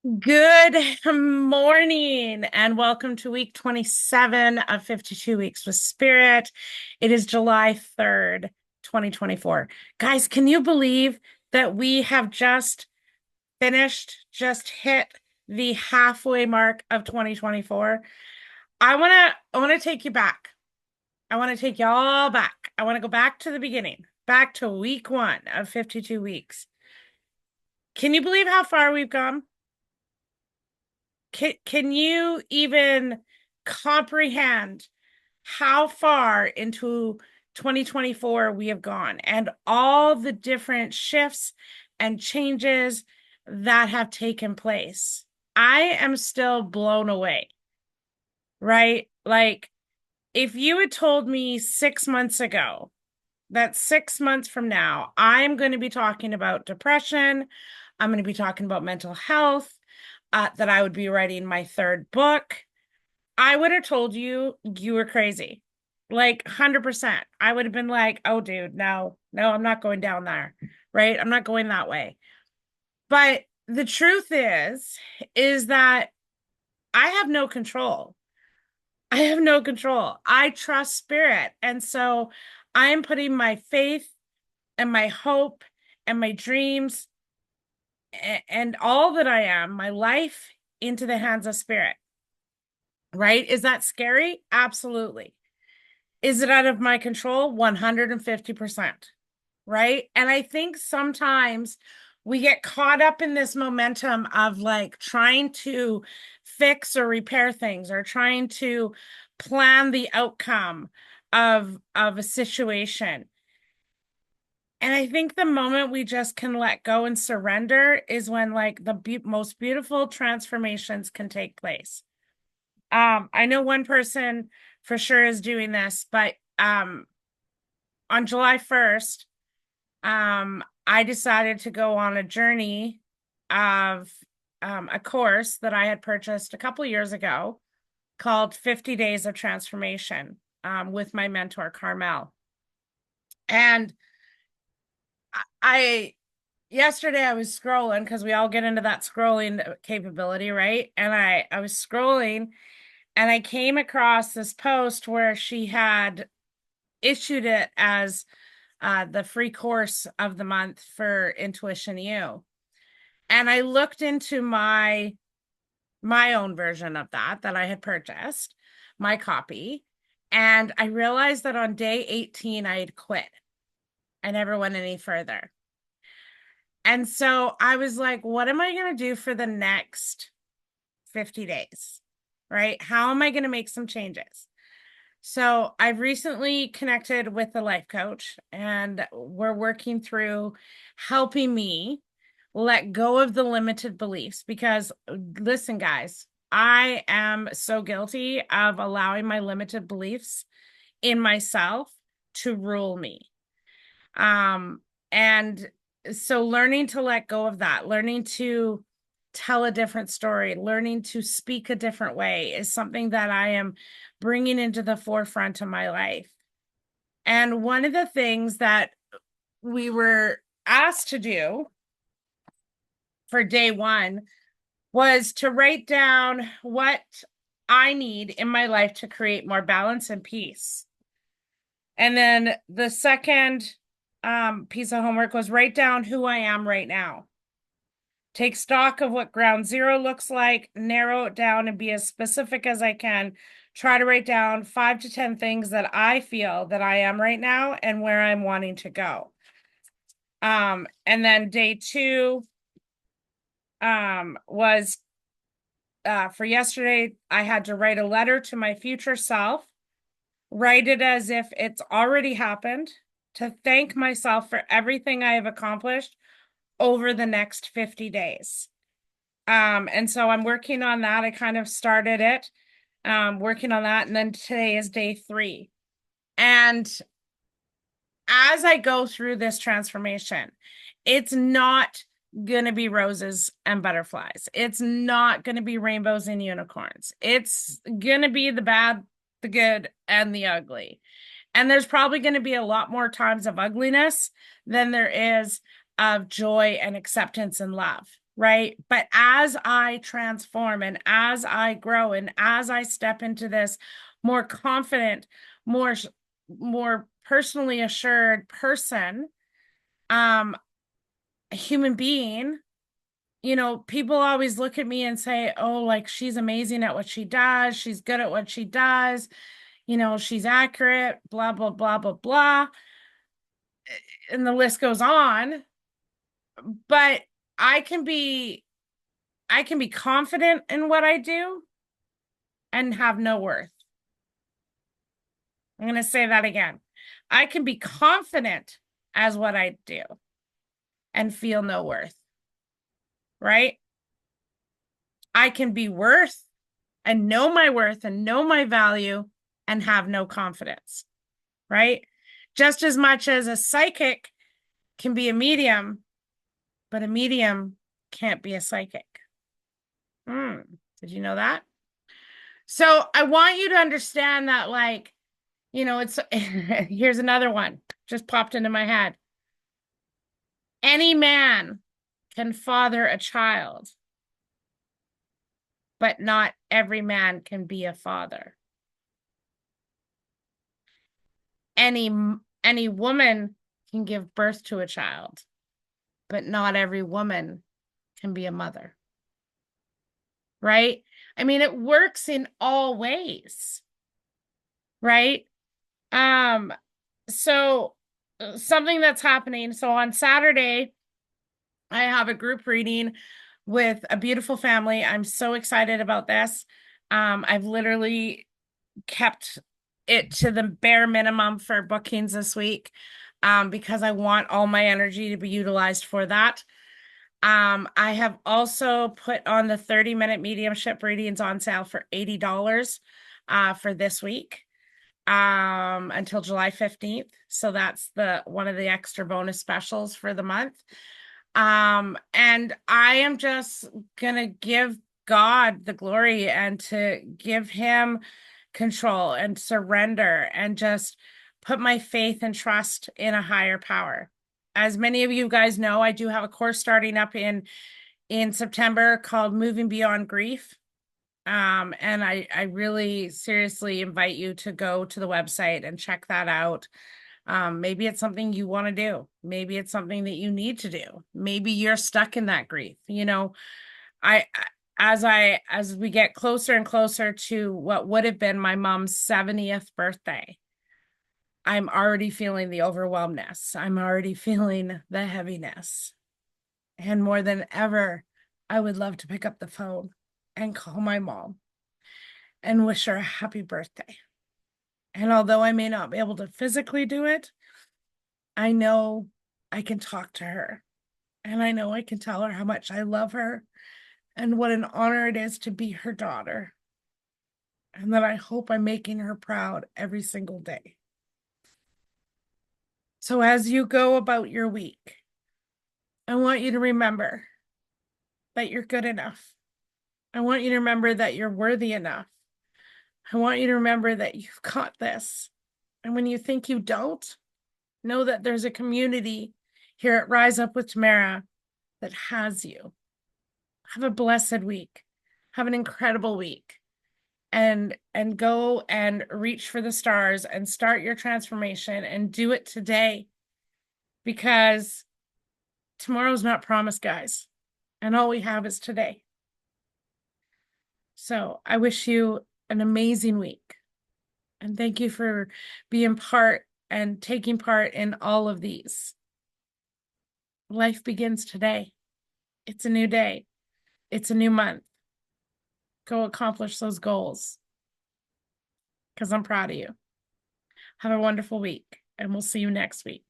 Good morning and welcome to week 27 of 52 Weeks with Spirit. It is July 3rd, 2024. Guys, can you believe that we have just hit the halfway mark of 2024? I want to take you back. I want to take you all back. I want to go back to the beginning, back to week 1 of 52 weeks. Can you believe how far we've come? Can you even comprehend how far into 2024 we have gone and all the different shifts and changes that have taken place? I am still blown away, right? Like, if you had told me 6 months ago that 6 months from now, I'm going to be talking about depression, I'm going to be talking about mental health, that I would be writing my third book, I would have told you you were crazy. Like 100%. I would have been like, oh, dude, no, I'm not going down there. Right. I'm not going that way. But the truth is that I have no control. I have no control. I trust spirit. And so I am putting my faith and my hope and my dreams and all that I am, my life, into the hands of spirit. Right? Is that scary? Absolutely. Is it out of my control? 150%. Right? And I think sometimes we get caught up in this momentum of like trying to fix or repair things or trying to plan the outcome of a situation. And I think the moment we just can let go and surrender is when like the most beautiful transformations can take place. I know one person for sure is doing this, but on July 1st, I decided to go on a journey of a course that I had purchased a couple years ago called 50 Days of Transformation, with my mentor, Carmel. And I yesterday I was scrolling because we all get into that scrolling capability, right? And I was scrolling and I came across this post where she had issued it as the free course of the month for Intuition U. And I looked into my own version of that I had purchased, my copy, and I realized that on day 18 I had quit. I never went any further. And so I was like, what am I going to do for the next 50 days? Right? How am I going to make some changes? So I've recently connected with a life coach, and we're working through helping me let go of the limited beliefs. Because listen, guys, I am so guilty of allowing my limited beliefs in myself to rule me. And so learning to let go of that, learning to tell a different story, learning to speak a different way is something that I am bringing into the forefront of my life. And one of the things that we were asked to do for day 1 was to write down what I need in my life to create more balance and peace. And then the second piece of homework was write down who I am right now. Take stock of what ground zero looks like, narrow it down, and be as specific as I can. Try to write down 5 to 10 things that I feel that I am right now and where I'm wanting to go. And then day 2 was for yesterday, I had to write a letter to my future self, write it as if it's already happened, to thank myself for everything I have accomplished over the next 50 days. And so I'm working on that. I kind of started it, working on that. And then today is day 3. And as I go through this transformation, it's not going to be roses and butterflies. It's not going to be rainbows and unicorns. It's going to be the bad, the good, and the ugly. And there's probably going to be a lot more times of ugliness than there is of joy and acceptance and love. right? But as I transform and as I grow and as I step into this more confident, more more personally assured person, a human being, you know, people always look at me and say, "Oh, like she's amazing at what she does. She's good at what she does. You know, she's accurate, blah blah blah blah blah." And the list goes on, but I can be I can be confident in what I do and have no worth. I'm going to say that again. I can be confident as what I do and feel no worth, right? I can be worth and know my worth and know my value and have no confidence, right? Just as much as a psychic can be a medium, but a medium can't be a psychic. Did you know that? So I want you to understand that, like, you know, it's here's another one just popped into my head. Any man can father a child, but not every man can be a father. Any woman can give birth to a child, but not every woman can be a mother. Right? I mean, it works in all ways. Right? So something that's happening. So on Saturday, I have a group reading with a beautiful family. I'm so excited about this. I've literally kept it to the bare minimum for bookings this week, because I want all my energy to be utilized for that. I have also put on the 30-minute mediumship readings on sale for $80 for this week, until July 15th. So that's one of the extra bonus specials for the month. And I am just gonna give God the glory and to give him control and surrender and just put my faith and trust in a higher power. As many of you guys know, I do have a course starting up in September called Moving Beyond Grief. And I really seriously invite you to go to the website and check that out. Maybe it's something you want to do. Maybe it's something that you need to do. Maybe you're stuck in that grief. You know, I as we get closer and closer to what would have been my mom's 70th birthday, I'm already feeling the overwhelmness. I'm already feeling the heaviness. And more than ever, I would love to pick up the phone and call my mom and wish her a happy birthday. And although I may not be able to physically do it, I know I can talk to her. And I know I can tell her how much I love her and what an honor it is to be her daughter. And that I hope I'm making her proud every single day. So as you go about your week, I want you to remember that you're good enough. I want you to remember that you're worthy enough. I want you to remember that you've got this. And when you think you don't, know that there's a community here at Rise Up with Tamara that has you. Have a blessed week. Have an incredible week. And go and reach for the stars and start your transformation and do it today, because tomorrow's not promised, guys. And all we have is today. So I wish you an amazing week. And thank you for being part and taking part in all of these. Life begins today. It's a new day. It's a new month. Go accomplish those goals, because I'm proud of you. Have a wonderful week, and we'll see you next week.